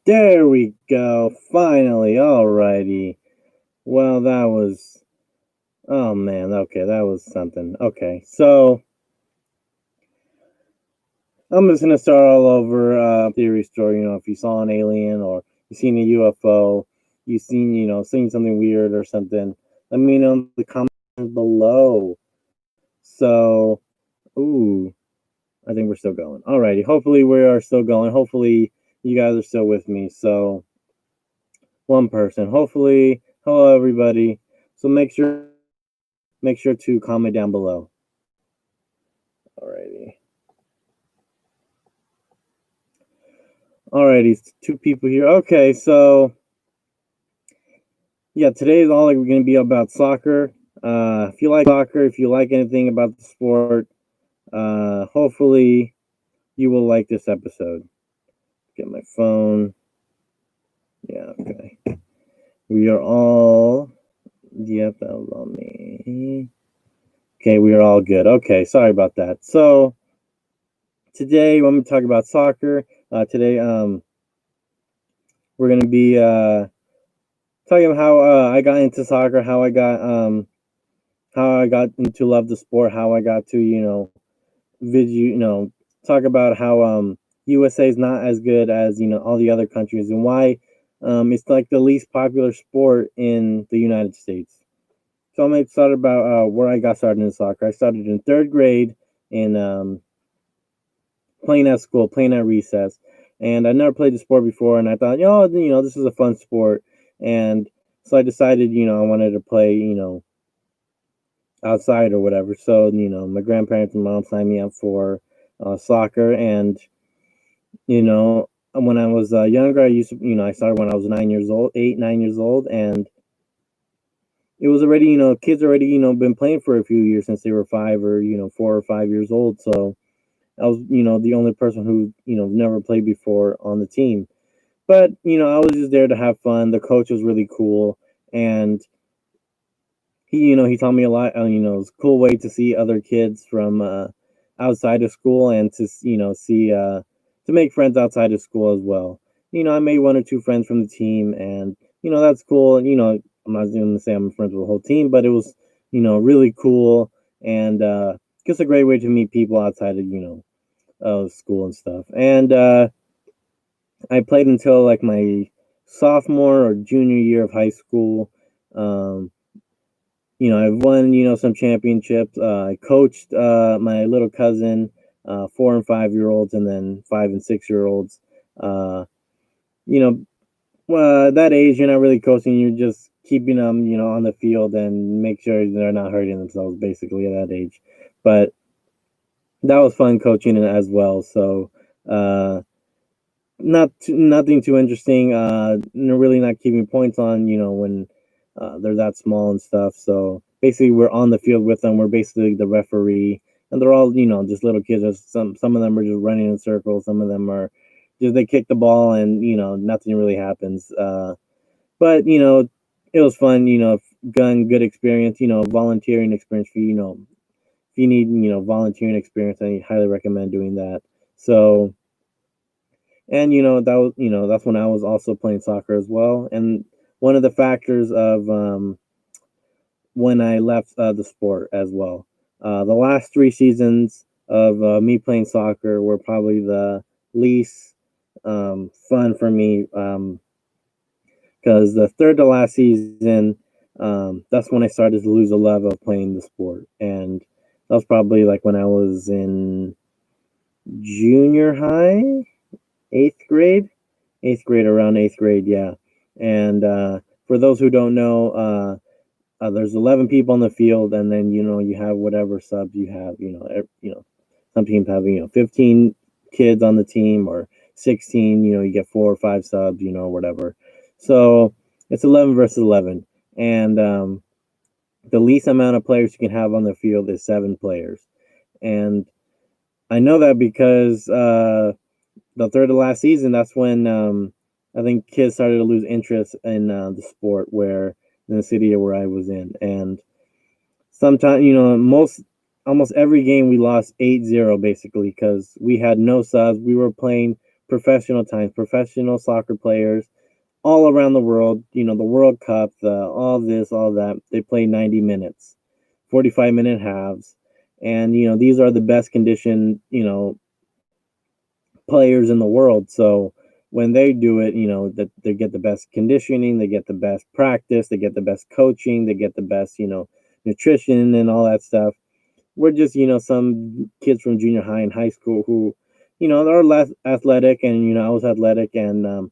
There we go. Finally. Alrighty. Well, that was. Oh man. Okay, that was something. Okay, so I'm just gonna start all over. Theory story. If you saw an alien or you seen a UFO, you seen something weird or something. Let me know in the comments below. So, ooh, I think we're still going. Alrighty. Hopefully we are still going. Hopefully you guys are still with me. So one person. Hopefully, hello everybody. So make sure to comment down below. Alrighty. Alrighty, two people here. Okay, so yeah, today is all like we're gonna be about soccer. If you like soccer, if you like anything about the sport, hopefully you will like this episode. Get my phone. Yeah, okay. We are all. Yep, that was on me. Okay, we are all good. Okay, sorry about that. So today when we talk about soccer, today we're gonna be talking about how I got into soccer, how I got into love the sport, how I got to talk about how USA is not as good as all the other countries and why it's like the least popular sport in the United States. So I'm excited about where I got started in soccer. I started in third grade in playing at school, playing at recess, and I never played the sport before. And I thought, this is a fun sport, and so I decided, I wanted to play, outside or whatever. So my grandparents and mom signed me up for soccer, and when I was younger, I used to, I started when I was 9 years old, 8, 9 years old, and it was already, kids already, been playing for a few years since they were 5 or 4 or 5 years old. So I was, the only person who, never played before on the team. But, I was just there to have fun. The coach was really cool. And he taught me a lot. It's a cool way to see other kids from outside of school and to, see, to make friends outside of school as well. I made one or two friends from the team, and, that's cool. I'm not going to say I'm friends with the whole team, but it was, really cool. And just a great way to meet people outside of, school and stuff. And I played until like my sophomore or junior year of high school. Um, I've won, some championships. I coached my little cousin, 4 and 5 year olds, and then 5 and 6 year olds. Uh, you know, that age, you're not really coaching. You're just keeping them, on the field and make sure they're not hurting themselves, basically, at that age. But that was fun coaching it as well. So, nothing too interesting. Really not keeping points on. When they're that small and stuff. So basically, we're on the field with them. We're basically the referee, and they're all just little kids. Some of them are just running in circles. Some of them are just they kick the ball and nothing really happens. But it was fun. Good experience. Volunteering experience for if you need volunteering experience, I highly recommend doing that. So and that's when I was also playing soccer as well. And one of the factors of when I left the sport as well. The last 3 seasons of me playing soccer were probably the least fun for me because the third to last season, that's when I started to lose the love of playing the sport, and that was probably like when I was in junior high, eighth grade, around eighth grade, yeah. And for those who don't know, there's 11 people on the field, and then you have whatever subs you have. Some teams have 15 kids on the team or 16. You get 4 or 5 subs, whatever. So it's 11 versus 11, and the least amount of players you can have on the field is 7 players, and I know that because the third to last season, that's when I think kids started to lose interest in the sport where in the city where I was in, and sometimes almost every game we lost 8-0 basically because we had no subs. We were playing professional times, professional soccer players all around the world, the World Cup, all this, all that. They play 90 minutes, 45-minute halves. And, these are the best conditioned, players in the world. So when they do it, that they get the best conditioning, they get the best practice, they get the best coaching, they get the best, nutrition and all that stuff. We're just, some kids from junior high and high school who, are less athletic, and I was athletic, and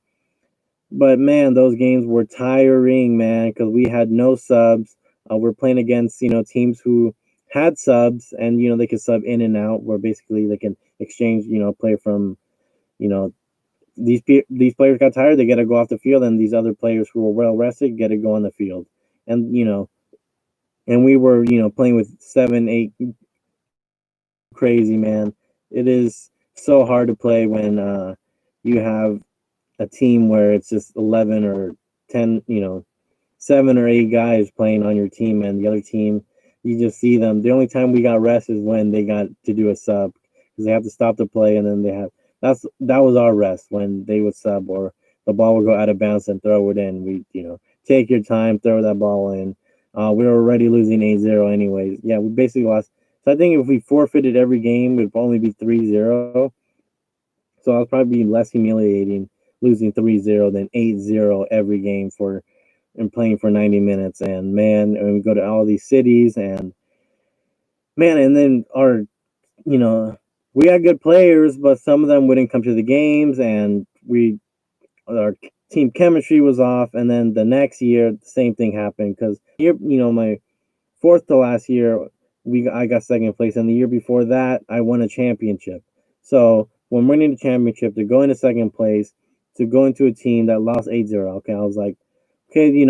but man, those games were tiring, man, because we had no subs. We're playing against teams who had subs, and they could sub in and out, where basically they can exchange play from you know these players got tired, they got to go off the field, and these other players who were well rested get to go on the field, and and we were playing with 7, 8, crazy, man. It is so hard to play when you have a team where it's just 11 or 10, 7 or 8 guys playing on your team, and the other team, you just see them. The only time we got rest is when they got to do a sub, because they have to stop the play, and then that was our rest, when they would sub, or the ball would go out of bounds and throw it in. We take your time, throw that ball in. We were already losing 8-0 anyways. Yeah, we basically lost. So I think if we forfeited every game, it'd only be 3-0. So I was probably less humiliating losing 3-0 than 8-0 every game and playing for 90 minutes. And man, and we go to all these cities, and man, and then we had good players, but some of them wouldn't come to the games, and our team chemistry was off. And then the next year, the same thing happened, because my fourth to last year, I got second place, and the year before that, I won a championship. So when winning the championship, to go into second place, to go into a team that lost 8-0, okay, I was like, okay,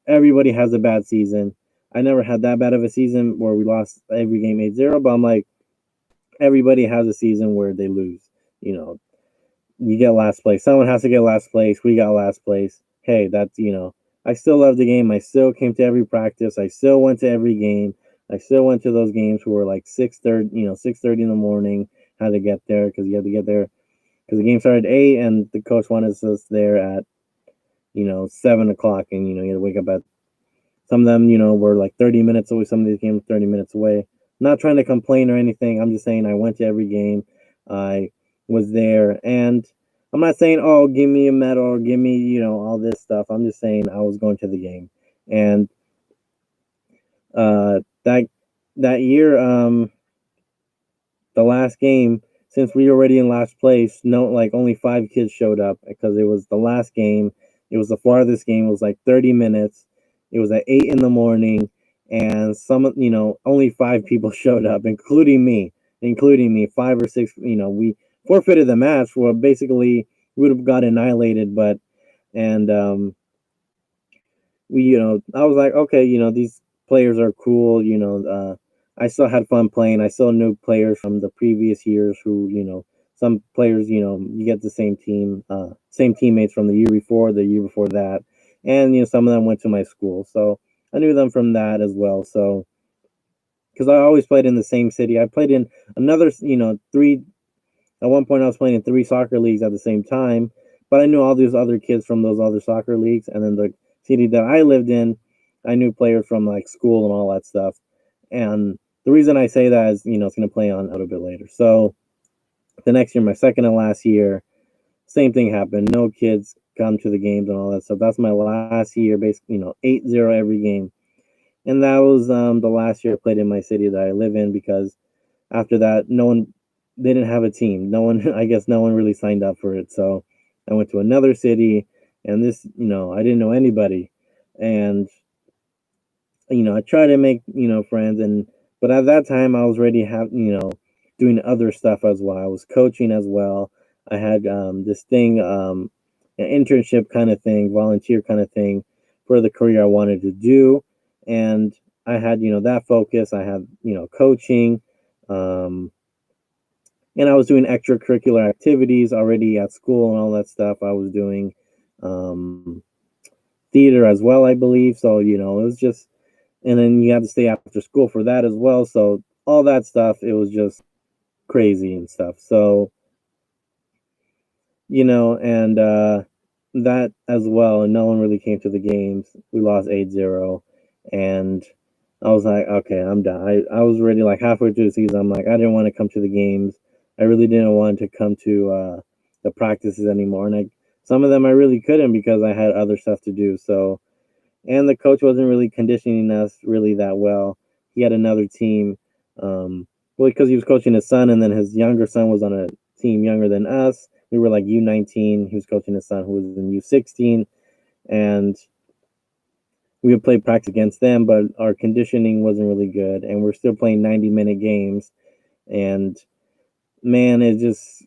everybody has a bad season. I never had that bad of a season where we lost every game 8-0, but I'm like, everybody has a season where they lose. You get last place. Someone has to get last place. We got last place. Hey, that's, I still love the game. I still came to every practice. I still went to every game. I still went to those games who were like 6:30, 6:30 in the morning. Had to get there, because you had to get there because the game started at 8, and the coach wanted us there at 7 o'clock, and you had to wake up at. Some of them were like 30 minutes away. Some of these games 30 minutes away. Not trying to complain or anything. I'm just saying I went to every game. I was there, and I'm not saying, oh, give me a medal or give me all this stuff. I'm just saying I was going to the game. And that year, the last game, since we were already in last place, only 5 kids showed up, because it was the last game. It was the farthest game. It was like 30 minutes. It was at 8 in the morning, and only 5 people showed up, including me, 5 or 6. We forfeited the match. Well, basically we would have got annihilated, but and I was like, okay, these players are cool. I still had fun playing. I still knew players from the previous years who, some players, you get the same same teammates from the year before that. And, some of them went to my school. So I knew them from that as well. So, because I always played in the same city. I played in another, 3, at one point I was playing in 3 soccer leagues at the same time, but I knew all these other kids from those other soccer leagues. And then the city that I lived in, I knew players from like school and all that stuff. And the reason I say that is, it's going to play on a little bit later. So the next year, my second and last year, same thing happened. No kids come to the games and all that stuff. That's my last year, basically, 8-0 every game. And that was the last year I played in my city that I live in, because after that, they didn't have a team. I guess no one really signed up for it. So I went to another city, and this, I didn't know anybody. And, I tried to make, friends, but at that time I was already doing other stuff as well. I was coaching as well. I had this thing, an internship kind of thing, volunteer kind of thing for the career I wanted to do. And I had, that focus. I had, coaching, and I was doing extracurricular activities already at school and all that stuff. I was doing theater as well, I believe. So, it was just, and then you had to stay after school for that as well. So all that stuff, it was just crazy and stuff. So, and that as well. And no one really came to the games. We lost 8-0, and I was like, okay, I'm done. I was ready like halfway through the season. I'm like, I didn't want to come to the games. I really didn't want to come to the practices anymore. And some of them I really couldn't because I had other stuff to do. So, and the coach wasn't really conditioning us really that well. He had another team, well, because he was coaching his son, and then his younger son was on a team younger than us. We were like U19. He was coaching his son, who was in U16, and we would play practice against them, but our conditioning wasn't really good, and we're still playing 90-minute games, and man, it just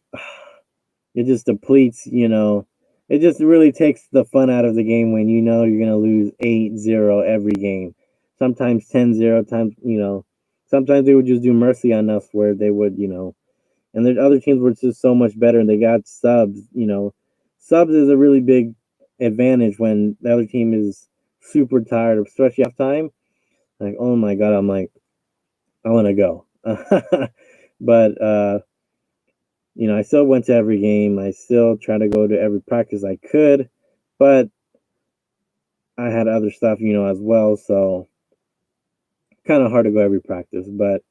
depletes, it just really takes the fun out of the game when you're gonna lose 8-0 every game, sometimes 10-0, sometimes they would just do mercy on us where they would, and there's other teams were just so much better and they got subs, subs is a really big advantage when the other team is super tired, especially halftime. Like, oh my god, I'm like, I want to go. But I still went to every game. I still tried to go to every practice I could, but I had other stuff, as well. So kind of hard to go every practice. But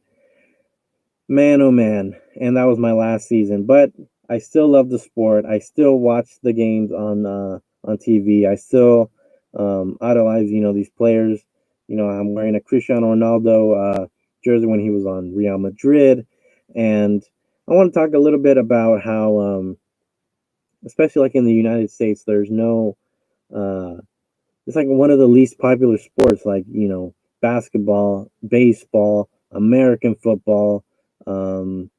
man, oh man, and that was my last season. But I still love the sport. I still watch the games on TV. I still idolize, these players. I'm wearing a Cristiano Ronaldo jersey when he was on Real Madrid, and I want to talk a little bit about how, especially like in the United States, there's no, it's like one of the least popular sports, like basketball, baseball, American football. Um,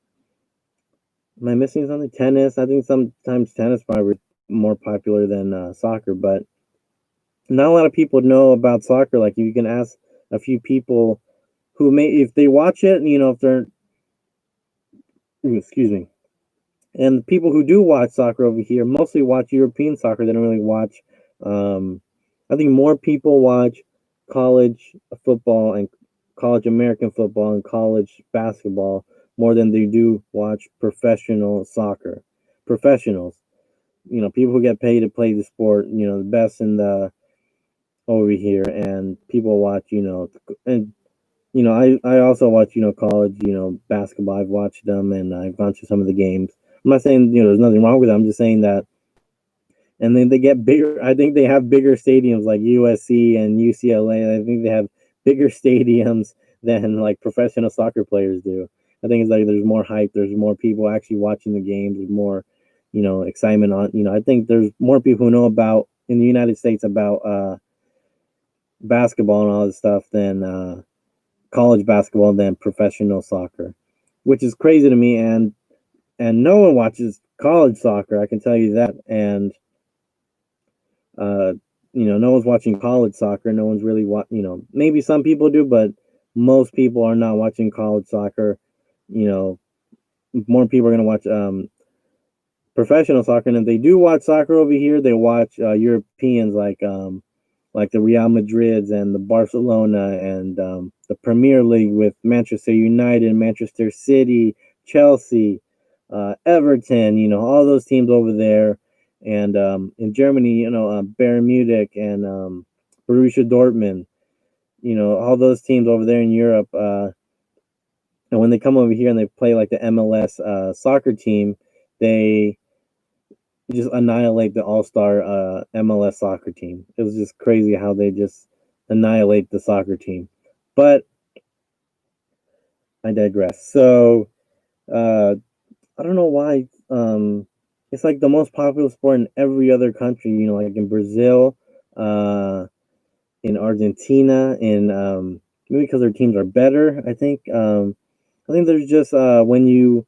am I missing something? Tennis. I think sometimes tennis probably more popular than soccer, but not a lot of people know about soccer. Like you can ask a few people who may, if they watch it, if they're, excuse me, and people who do watch soccer over here mostly watch European soccer. They don't really watch. I think more people watch college football and college American football and college basketball more than they do watch professional soccer. Professionals, people who get paid to play the sport, the best in the over here, and people watch, and I also watch, college, basketball. I've watched them and I've gone to some of the games. I'm not saying, there's nothing wrong with them. I'm just saying that, and then they get bigger. I think they have bigger stadiums like USC and UCLA. I think they have bigger stadiums than like professional soccer players do. I think it's like there's more hype. There's more people actually watching the games. There's more, excitement on. I think there's more people who know about in the United States about basketball and all this stuff than college basketball than professional soccer, which is crazy to me. And no one watches college soccer. I can tell you that. And uh, no one's watching college soccer. No one's really maybe some people do, but most people are not watching college soccer. More people are going to watch professional soccer, and if they do watch soccer over here, they watch Europeans like the Real Madrids and the Barcelona and the Premier League with Manchester United, Manchester City, Chelsea, Everton, all those teams over there. And in Germany, Bayern Munich and Borussia Dortmund, all those teams over there in Europe. And when they come over here and they play like the MLS soccer team, they just annihilate the all-star MLS soccer team. It was just crazy how they just annihilate the soccer team. But I digress. So I don't know why it's like the most popular sport in every other country, like in Brazil, in Argentina, in maybe because their teams are better, I think there's just when you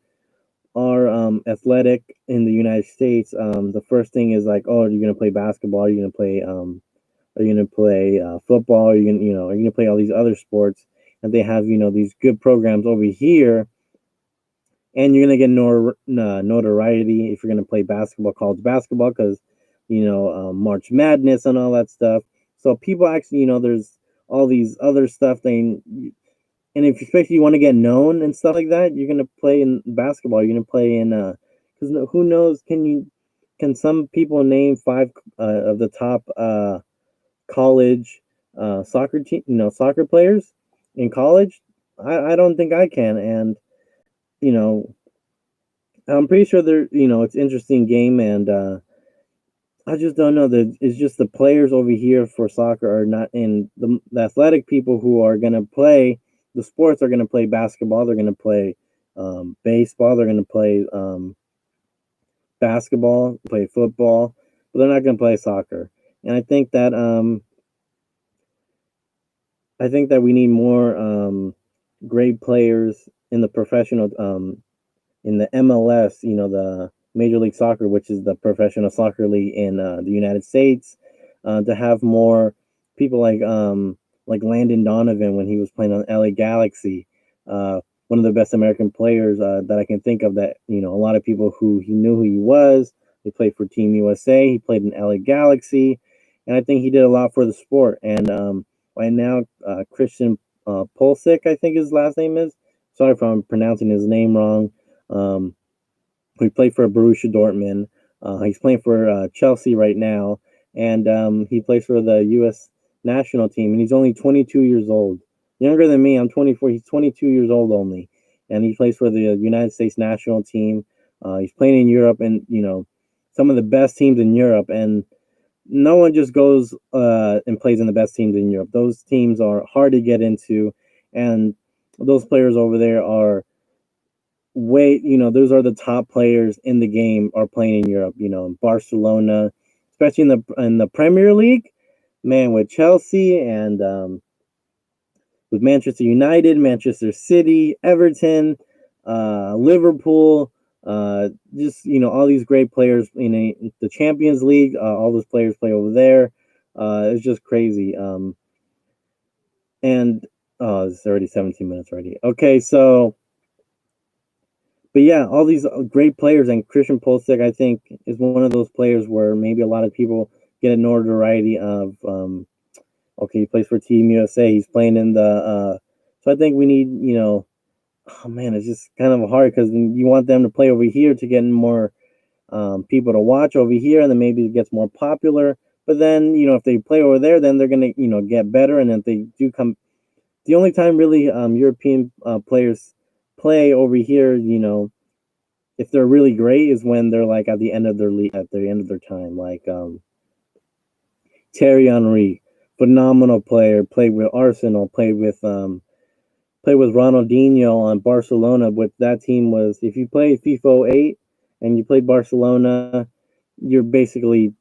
are athletic in the United States, the first thing is like, oh, are you gonna play basketball? Are you gonna play are you gonna play football? Are you gonna are you gonna play all these other sports? And they have these good programs over here, and you're gonna get notoriety if you're gonna play basketball, college basketball, because March Madness and all that stuff. So people actually, there's all these other stuff and if especially you want to get known and stuff like that, you're gonna play in basketball. You're gonna play in because who knows? can some people name five of the top college soccer team, soccer players in college? I don't think I can, and you know, I'm pretty sure it's interesting game, and I just don't know that it's just the players over here for soccer are not in the athletic people who are going to play the sports are going to play basketball, they're going to play baseball, they're going to play basketball, play football, but they're not going to play soccer. And I think that we need more great players in the professional in the MLS, the Major League Soccer, which is the professional soccer league in the United States, to have more people like Landon Donovan when he was playing on LA Galaxy, one of the best American players that I can think of. That a lot of people who he knew who he was. He played for Team USA. He played in LA Galaxy, and I think he did a lot for the sport. And right now, Christian Pulisic, I think his last name is. Sorry if I'm pronouncing his name wrong. He played for Borussia Dortmund. He's playing for Chelsea right now, and he plays for the U.S. national team. And he's only 22 years old, younger than me. I'm 24. He's 22 years old only, and he plays for the United States national team. He's playing in Europe, and some of the best teams in Europe. And no one just goes and plays in the best teams in Europe. Those teams are hard to get into, and those players over there are those are the top players in the game are playing in Europe, in Barcelona, especially in the Premier League, man, with Chelsea and with Manchester United, Manchester City, Everton, Liverpool, just all these great players in the Champions League. All those players play over there. It's just crazy. And it's already 17 minutes already. Okay, so. But yeah, all these great players, and Christian Pulisic, I think, is one of those players where maybe a lot of people get a notoriety of. Okay, he plays for Team USA. He's playing in the. So I think we need, oh man, it's just kind of hard because you want them to play over here to get more people to watch over here, and then maybe it gets more popular. But then, if they play over there, then they're gonna, get better, and if they do come, the only time really European players play over here, if they're really great, is when they're like at the end of their time. Like Thierry Henry, phenomenal player, played with Arsenal, played with Ronaldinho on Barcelona. But that team was, if you play FIFA 8 and you play Barcelona, you're basically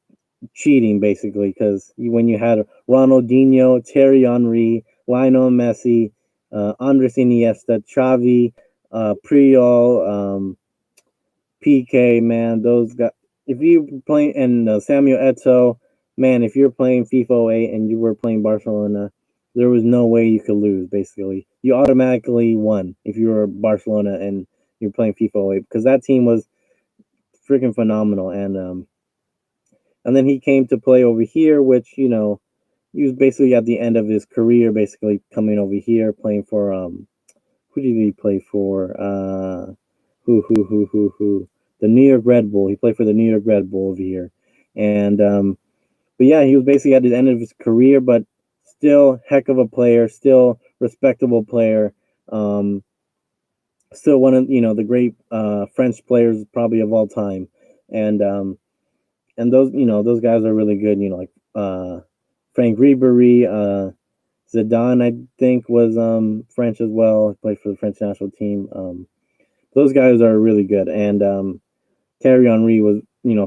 cheating, because when you had Ronaldinho, Thierry Henry, Lionel Messi, Andres Iniesta, Xavi, Puyol, PK, man, those guys. If you play and Samuel Eto'o, man, if you're playing FIFA 8 and you were playing Barcelona, there was no way you could lose. Basically, you automatically won if you were Barcelona and you're playing FIFA 8 because that team was freaking phenomenal. And then he came to play over here, which he was basically at the end of his career, basically coming over here playing for who did he play for? Who? The New York Red Bull. He played for the New York Red Bull over here, and but yeah, he was basically at the end of his career, but still heck of a player, still respectable player, still one of the great French players probably of all time, and those guys are really good. Like Frank Ribery, Zidane, I think was French as well. Played for the French national team. Those guys are really good, and Thierry Henry was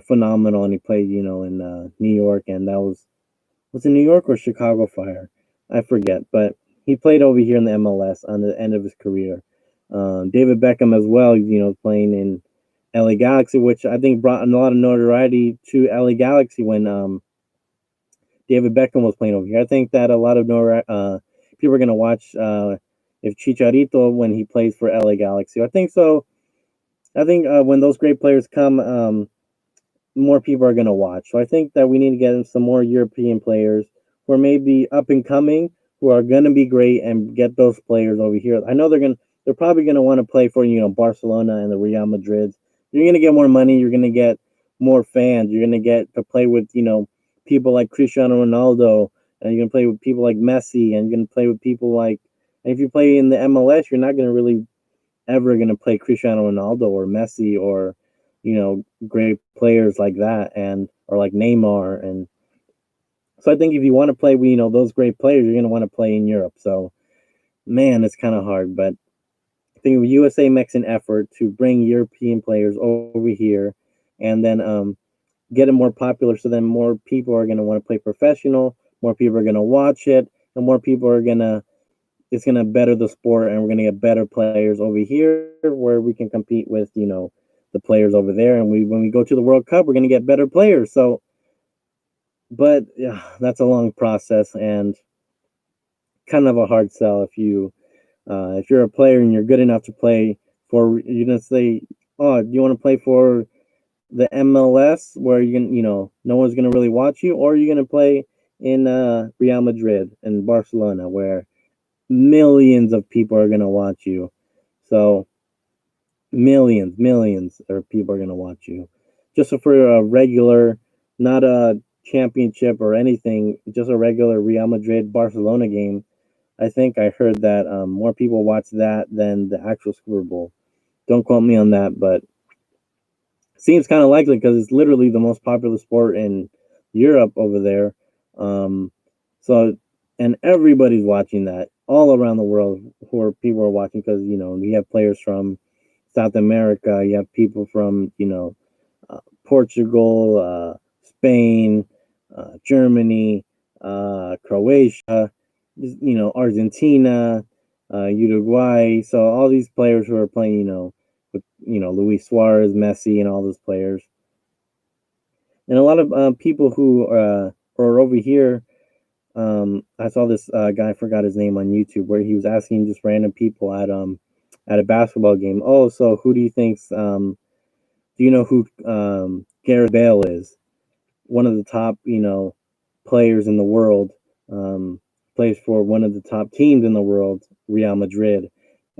phenomenal, and he played in New York, and that was it New York or Chicago Fire, I forget, but he played over here in the MLS on the end of his career. David Beckham as well, playing in LA Galaxy, which I think brought a lot of notoriety to LA Galaxy when David Beckham was playing over here. I think that a lot of people are going to watch if Chicharito when he plays for LA Galaxy. I think so. I think when those great players come, more people are going to watch. So I think that we need to get some more European players who are maybe up and coming, who are going to be great, and get those players over here. I know they're probably going to want to play for Barcelona and the Real Madrid. You're going to get more money. You're going to get more fans. You're gonna get to play with people like Cristiano Ronaldo, and you're gonna play with people like Messi, and you're gonna play with people like. And if you play in the MLS, you're not gonna really ever gonna play Cristiano Ronaldo or Messi or great players like that, and or like Neymar. And so I think if you want to play with those great players, you're gonna want to play in Europe. So man, it's kind of hard, but I think USA makes an effort to bring European players over here, and then get it more popular. So then more people are gonna want to play professional. More people are gonna watch it, and more people are gonna. It's gonna better the sport, and we're gonna get better players over here, where we can compete with the players over there. And when we go to the World Cup, we're gonna get better players. So, but yeah, that's a long process and kind of a hard sell if you're a player and you're good enough to play for, you're gonna say, oh, do you want to play for the MLS where no one's gonna really watch you, or you're gonna play in Real Madrid and Barcelona where millions of people are gonna watch you. So millions of people are gonna watch you. Just for a regular, not a championship or anything, just a regular Real Madrid Barcelona game. I think I heard that more people watch that than the actual Super Bowl. Don't quote me on that, but seems kind of likely because it's literally the most popular sport in Europe over there. Um, so, and everybody's watching that all around the world. Who are people are watching because you have players from South America, you have people from Portugal, Spain, Germany, Croatia, Argentina, Uruguay. So all these players who are playing, with Luis Suarez, Messi, and all those players, and a lot of people who are over here. I saw this guy, I forgot his name on YouTube, where he was asking just random people at a basketball game. Oh, so who do you think's do you know who Gareth Bale is? One of the top players in the world. Plays for one of the top teams in the world, Real Madrid,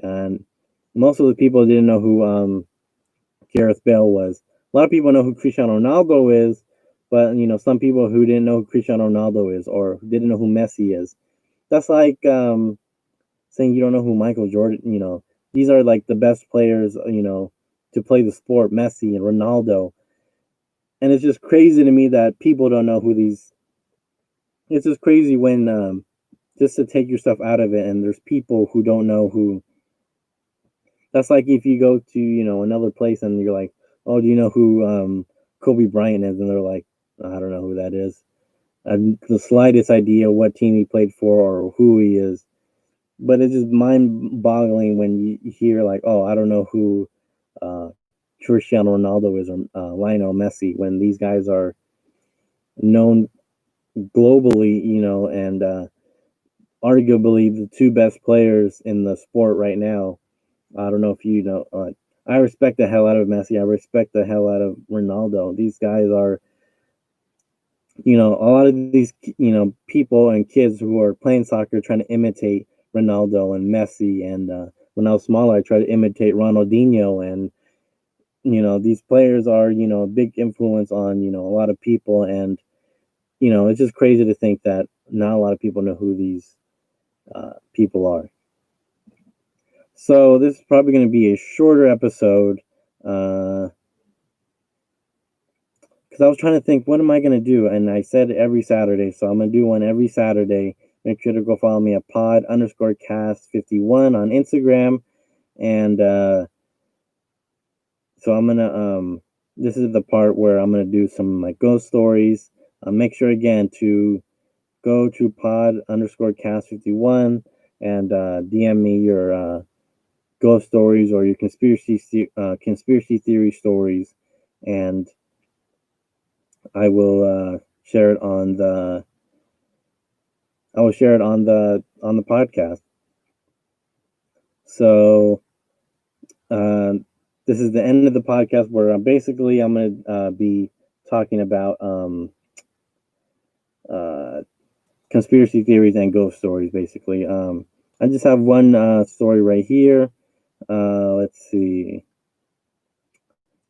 and most of the people didn't know who Gareth Bale was. A lot of people know who Cristiano Ronaldo is, but some people who didn't know who Cristiano Ronaldo is or didn't know who Messi is. That's like saying you don't know who Michael Jordan. These are like the best players. To play the sport, Messi and Ronaldo, and it's just crazy to me that people don't know who these. It's just crazy when just to take yourself out of it, and there's people who don't know who. That's like if you go to another place and you're like, oh, do you know who Kobe Bryant is? And they're like, I don't know who that is. The slightest idea what team he played for or who he is. But it's just mind-boggling when you hear like, oh, I don't know who uh, Cristiano Ronaldo is or Lionel Messi, when these guys are known globally, and arguably the two best players in the sport right now. I don't know if you know. I respect the hell out of Messi. I respect the hell out of Ronaldo. These guys are, a lot of these, people and kids who are playing soccer trying to imitate Ronaldo and Messi. And when I was smaller, I tried to imitate Ronaldinho. And, these players are, a big influence on, a lot of people. And, it's just crazy to think that not a lot of people know who these people are. So this is probably going to be a shorter episode because I was trying to think, what am I going to do? And I said every Saturday, so I'm going to do one every Saturday. Make sure to go follow me at pod_cast51 on Instagram. And so I'm going to, this is the part where I'm going to do some like ghost stories. Make sure again to go to pod_cast51 and DM me your ghost stories or your conspiracy theory stories, and I will share it on the podcast. So this is the end of the podcast where I'm going to be talking about conspiracy theories and ghost stories. Basically, I just have one story right here. Let's see.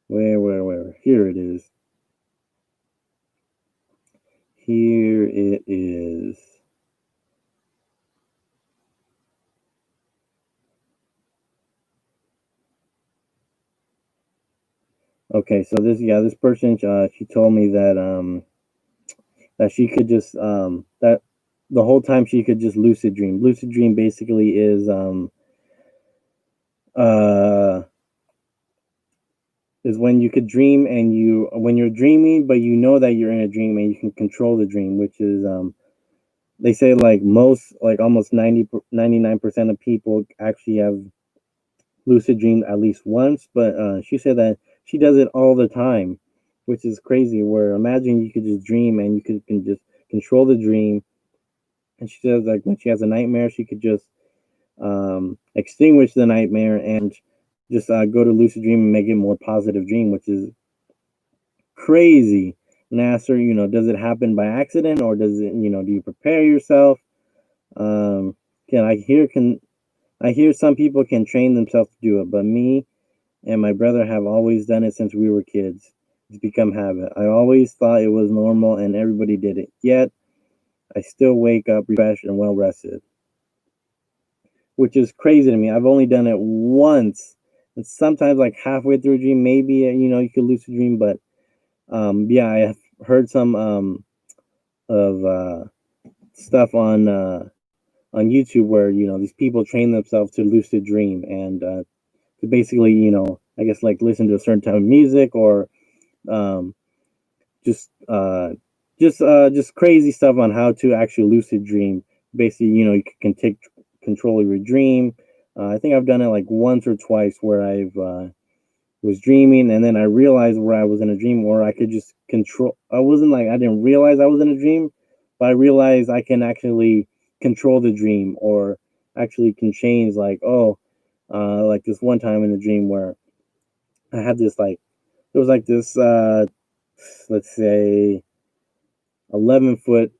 Where? Here it is. Here it is. Okay, so this person, she told me that she could just that the whole time she could just lucid dream. Lucid dream basically uh is when you could dream and when you're dreaming but you know that you're in a dream and you can control the dream, which is they say like almost 99% of people actually have lucid dreamed at least once, but she said that she does it all the time, which is crazy. Where imagine you could just dream and you can just control the dream. And she says like when she has a nightmare, she could just extinguish the nightmare and just go to lucid dream and make it a more positive dream, which is crazy. And I asked her, does it happen by accident or does it, do you prepare yourself? Um, can I hear some people can train themselves to do it, but me and my brother have always done it since we were kids. It's become habit. I always thought it was normal and everybody did it. Yet I still wake up refreshed and well rested, which is crazy to me. I've only done it once, and sometimes like halfway through a dream, maybe you could lucid dream. But yeah, I have heard some of stuff on YouTube where these people train themselves to lucid dream and to basically I guess like listen to a certain type of music or um, just just crazy stuff on how to actually lucid dream. Basically, you can take control of your dream. I think I've done it like once or twice where I've was dreaming and then I realized where I was in a dream, or I could just control. I wasn't like I didn't realize I was in a dream, but I realized I can actually control the dream or actually can change. Like this one time in the dream where I had this like there was like this let's say 11-foot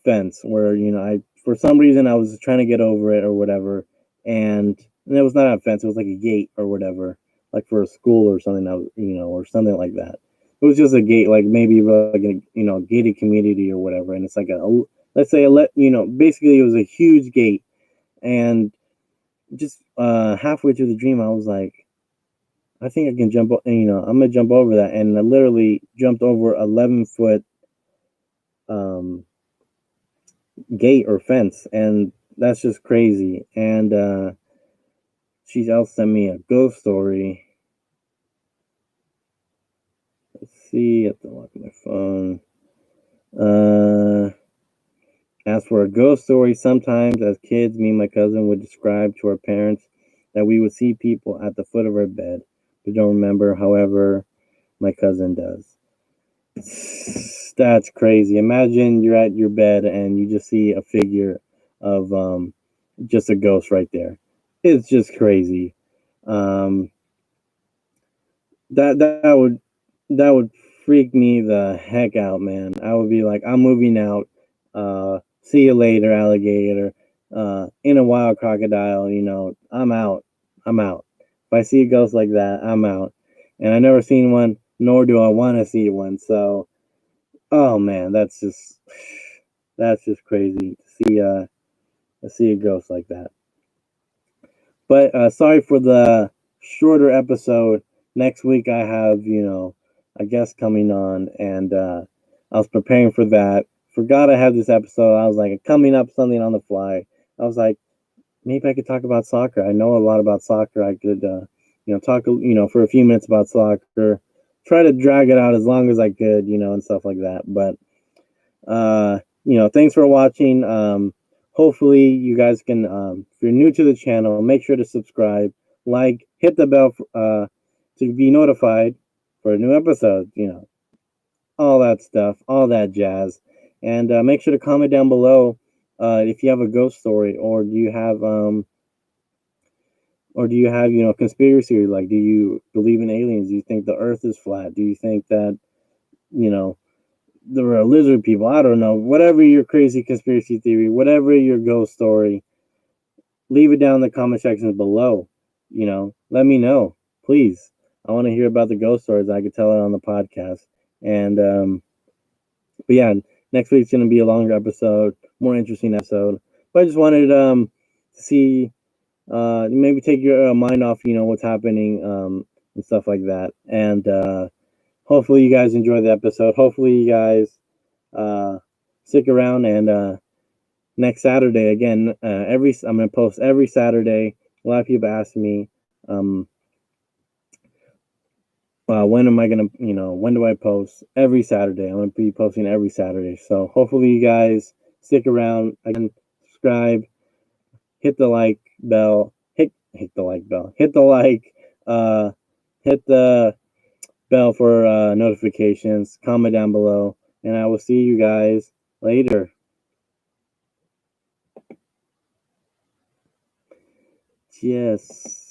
fence where I for some reason I was trying to get over it or whatever, and it was not a fence, it was like a gate or whatever, like for a school or something that was, or something like that. It was just a gate, like maybe like a gated community or whatever, and it's like let's say basically it was a huge gate, and just halfway through the dream I was like, I think I can I'm gonna jump over that, and I literally jumped over 11-foot um gate or fence, and that's just crazy. And she also sent me a ghost story. Let's see, I have to lock my phone. As for a ghost story, sometimes as kids, me and my cousin would describe to our parents that we would see people at the foot of our bed. We don't remember, however, my cousin does. That's crazy. Imagine you're at your bed and you just see a figure of just a ghost right there. It's just crazy. Um, that would freak me the heck out, man. I would be like, I'm moving out. See you later, alligator. In a wild crocodile. I'm out. I'm out. If I see a ghost like that, I'm out. And I never seen one, nor do I want to see one. So, oh man, that's just crazy to see a ghost like that. But sorry for the shorter episode. Next week I have, a guest coming on, and I was preparing for that. Forgot I had this episode. I was like coming up something on the fly. I was like, maybe I could talk about soccer. I know a lot about soccer. I could, talk, for a few minutes about soccer. Try to drag it out as long as I could, and stuff like that. But thanks for watching. Hopefully you guys can, if you're new to the channel, make sure to subscribe, like, hit the bell to be notified for a new episode, all that stuff, all that jazz. And make sure to comment down below if you have a ghost story, or do you have, conspiracy? Like, do you believe in aliens? Do you think the earth is flat? Do you think that, you know, there are lizard people? I don't know. Whatever your crazy conspiracy theory, whatever your ghost story, leave it down in the comment sections below. Let me know, please. I want to hear about the ghost stories. I could tell it on the podcast. And but yeah, Next week's going to be a longer episode, more interesting episode. But I just wanted to see, maybe take your mind off, what's happening and stuff like that. And hopefully you guys enjoy the episode. Hopefully you guys stick around. And next Saturday again, I'm gonna post every Saturday. A lot of people ask me, when am I gonna, when do I post? Every Saturday. I'm gonna be posting every Saturday. So hopefully you guys stick around. Again, subscribe, hit the like bell, hit the like bell, hit the like, hit the bell for notifications. Comment down below, and I will see you guys later. Yes.